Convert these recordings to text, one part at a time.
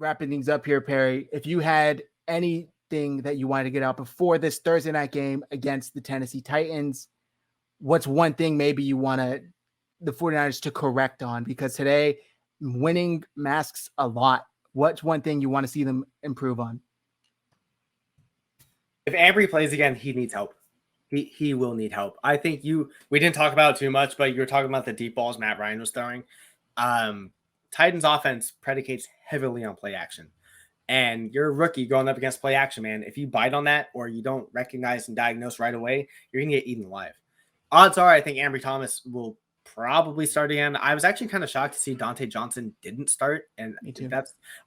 wrapping things up here, Perry, if you had anything that you wanted to get out before this Thursday night game against the Tennessee Titans, what's one thing maybe you want the 49ers to correct on? Because today winning masks a lot. What's one thing you want to see them improve on? If Ambry plays again, he needs help. He will need help. I think we didn't talk about it too much, but you were talking about the deep balls Matt Ryan was throwing. Titans offense predicates heavily on play action. And you're a rookie going up against play action, man. If you bite on that or you don't recognize and diagnose right away, you're going to get eaten alive. Odds are I think Ambry Thomas will probably start again. I was actually kind of shocked to see Dante Johnson didn't start. And Me too.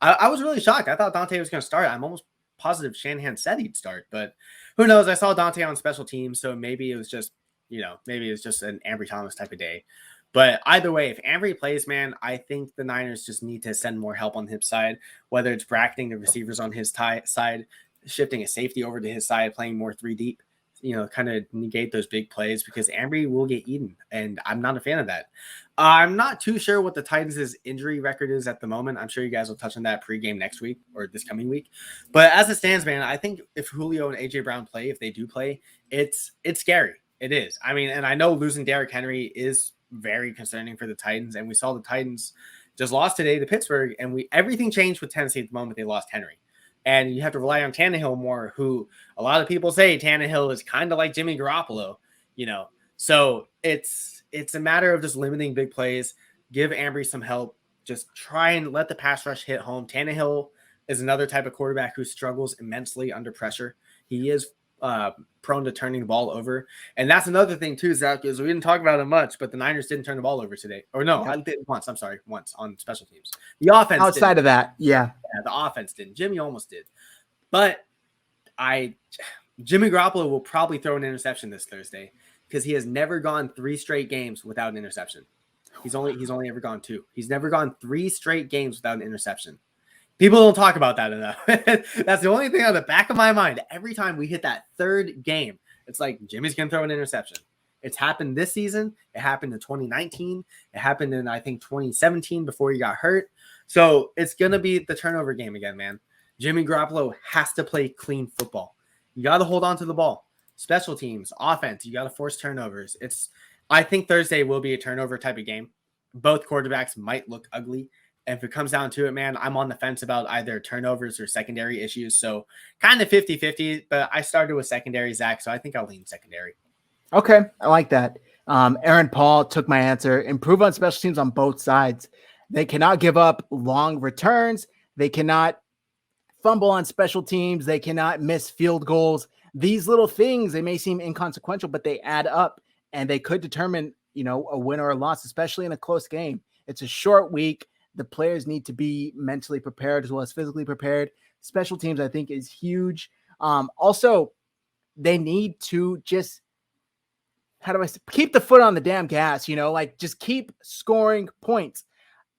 I was really shocked. I thought Dante was going to start. I'm almost positive Shanahan said he'd start, but who knows? I saw Dante on special teams, so maybe it was just, maybe it was just an Ambry Thomas type of day. But either way, if Ambry plays, man, I think the Niners just need to send more help on his side, whether it's bracketing the receivers on his side, shifting a safety over to his side, playing more 3 deep, kind of negate those big plays, because Ambry will get eaten, and I'm not a fan of that. I'm not too sure what the Titans' injury record is at the moment. I'm sure you guys will touch on that pregame next week or this coming week. But as it stands, man, I think if Julio and A.J. Brown play, if they do play, it's scary. It is. I mean, and I know losing Derrick Henry is very concerning for the Titans, and we saw the Titans just lost today to Pittsburgh, and everything changed with Tennessee at the moment they lost Henry. And you have to rely on Tannehill more, who a lot of people say Tannehill is kind of like Jimmy Garoppolo, So it's a matter of just limiting big plays, give Ambry some help, just try and let the pass rush hit home. Tannehill is another type of quarterback who struggles immensely under pressure. He is prone to turning the ball over. And that's another thing too, Zach, is we didn't talk about it much, but the Niners didn't turn the ball over today. Or no, I did once on special teams. The offense outside of that, yeah, the offense didn't. Jimmy almost did. But Jimmy Garoppolo will probably throw an interception this Thursday, because he has never gone 3 straight games without an interception. He's only ever gone 2. He's never gone 3 straight games without an interception. People don't talk about that enough. That's the only thing on the back of my mind. Every time we hit that 3rd game, it's like Jimmy's going to throw an interception. It's happened this season. It happened in 2019. It happened in, I think, 2017 before he got hurt. So it's going to be the turnover game again, man. Jimmy Garoppolo has to play clean football. You got to hold on to the ball. Special teams, offense, you got to force turnovers. I think Thursday will be a turnover type of game. Both quarterbacks might look ugly. And if it comes down to it, man, I'm on the fence about either turnovers or secondary issues. So kind of 50-50, but I started with secondary, Zach, so I think I'll lean secondary. Okay, I like that. Aaron Paul took my answer. Improve on special teams on both sides. They cannot give up long returns. They cannot fumble on special teams. They cannot miss field goals. These little things, they may seem inconsequential, but they add up, and they could determine, a win or a loss, especially in a close game. It's a short week. The players need to be mentally prepared as well as physically prepared. Special teams, I think, is huge. Also, they need to just, keep the foot on the damn gas, just keep scoring points.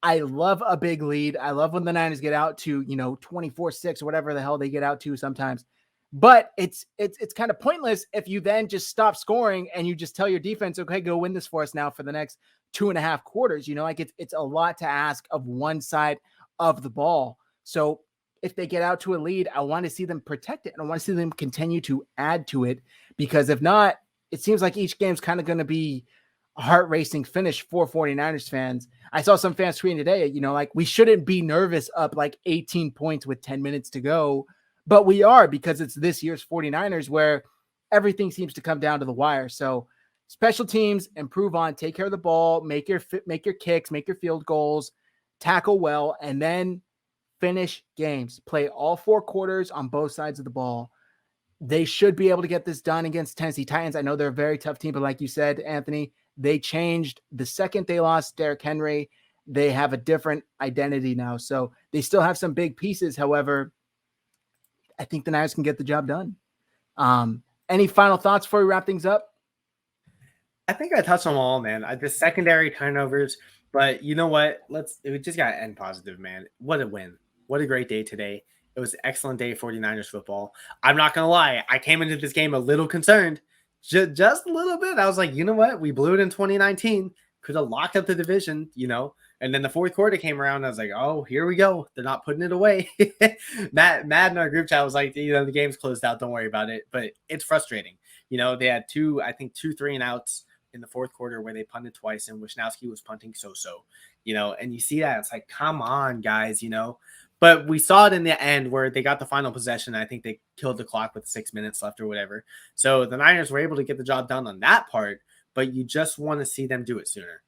I love a big lead. I love when the Niners get out to, 24-6 or whatever the hell they get out to sometimes. But it's kind of pointless if you then just stop scoring and you just tell your defense, okay, go win this for us now for the next 2.5 quarters. It's a lot to ask of one side of the ball. So if they get out to a lead, I want to see them protect it, and I want to see them continue to add to it, because if not, it seems like each game's kind of going to be a heart-racing finish for 49ers fans. I saw some fans tweeting today, we shouldn't be nervous up 18 points with 10 minutes to go. But we are, because it's this year's 49ers where everything seems to come down to the wire. So special teams, improve on, take care of the ball, make your kicks, make your field goals, tackle well, and then finish games. Play all 4 quarters on both sides of the ball. They should be able to get this done against Tennessee Titans. I know they're a very tough team, but like you said, Anthony, they changed the second they lost Derrick Henry. They have a different identity now. So they still have some big pieces. However, I think the Niners can get the job done. Any final thoughts before we wrap things up? I think I touched on them all, man. The secondary turnovers, but you know what? We just got to end positive, man. What a win. What a great day today. It was an excellent day for 49ers football. I'm not going to lie. I came into this game a little concerned, just a little bit. I was like, you know what? We blew it in 2019. Could have locked up the division, And then the fourth quarter came around. And I was like, oh, here we go. They're not putting it away. Matt in our group chat was like, the game's closed out. Don't worry about it. But it's frustrating. They had two 3-and-outs in the fourth quarter where they punted twice, and Wisnowski was punting so. And you see that. It's like, come on, guys, But we saw it in the end where they got the final possession. I think they killed the clock with 6 minutes left or whatever. So the Niners were able to get the job done on that part, but you just want to see them do it sooner.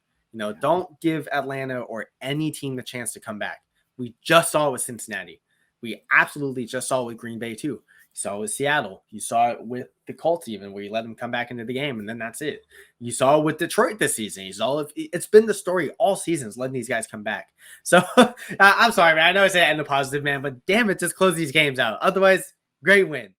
Don't give Atlanta or any team the chance to come back. We just saw it with Cincinnati. We absolutely just saw it with Green Bay too. You saw it with Seattle. You saw it with the Colts even, where you let them come back into the game, and then that's it. You saw it with Detroit this season. You saw it's been the story all seasons, letting these guys come back. So I'm sorry, man. I know I said end the positive, man, but damn it, just close these games out. Otherwise, great win.